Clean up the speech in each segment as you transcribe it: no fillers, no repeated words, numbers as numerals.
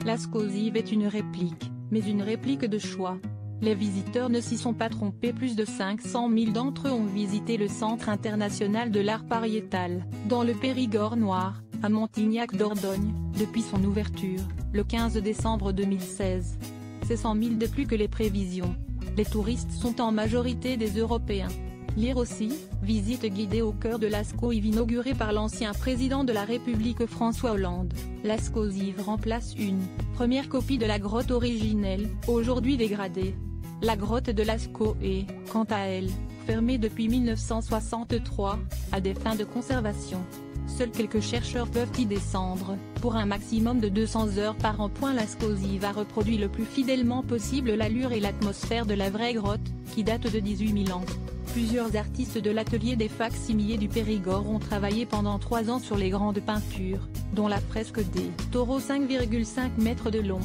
Lascaux-Yves est une réplique, mais une réplique de choix. Les visiteurs ne s'y sont pas trompés, plus de 500 000 d'entre eux ont visité le Centre international de l'art pariétal, dans le Périgord noir, à Montignac-Dordogne, depuis son ouverture, le 15 décembre 2016. C'est 100 000 de plus que les prévisions. Les touristes sont en majorité des Européens. Lire aussi, visite guidée au cœur de Lascaux-Yves inaugurée par l'ancien président de la République François Hollande. Lascaux-Yves remplace une première copie de la grotte originelle, aujourd'hui dégradée. La grotte de Lascaux est, quant à elle, fermée depuis 1963, à des fins de conservation. Seuls quelques chercheurs peuvent y descendre, pour un maximum de 200 heures par an. Lascaux-Yves a reproduit le plus fidèlement possible l'allure et l'atmosphère de la vraie grotte, qui date de 18 000 ans. Plusieurs artistes de l'atelier des facsimilés du Périgord ont travaillé pendant 3 ans sur les grandes peintures, dont la fresque des taureaux 5,5 mètres de long.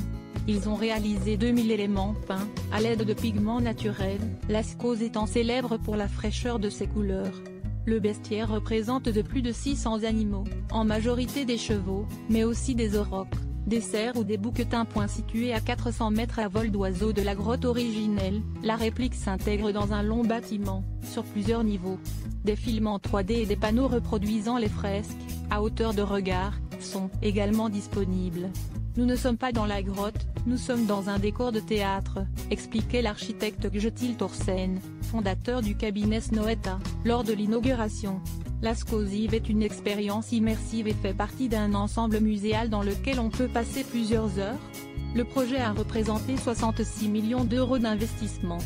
Ils ont réalisé 2000 éléments peints, à l'aide de pigments naturels, Lascaux étant célèbre pour la fraîcheur de ses couleurs. Le bestiaire représente de plus de 600 animaux, en majorité des chevaux, mais aussi des aurochs, des cerfs ou des bouquetins. Situé à 400 mètres à vol d'oiseau de la grotte originelle, la réplique s'intègre dans un long bâtiment, sur plusieurs niveaux. Des films en 3D et des panneaux reproduisant les fresques, à hauteur de regard, sont également disponibles. Nous ne sommes pas dans la grotte, nous sommes dans un décor de théâtre, expliquait l'architecte Kjetil Thorsen, fondateur du cabinet Snohetta, lors de l'inauguration. Lascaux-Yves est une expérience immersive et fait partie d'un ensemble muséal dans lequel on peut passer plusieurs heures. Le projet a représenté 66 millions d'euros d'investissement.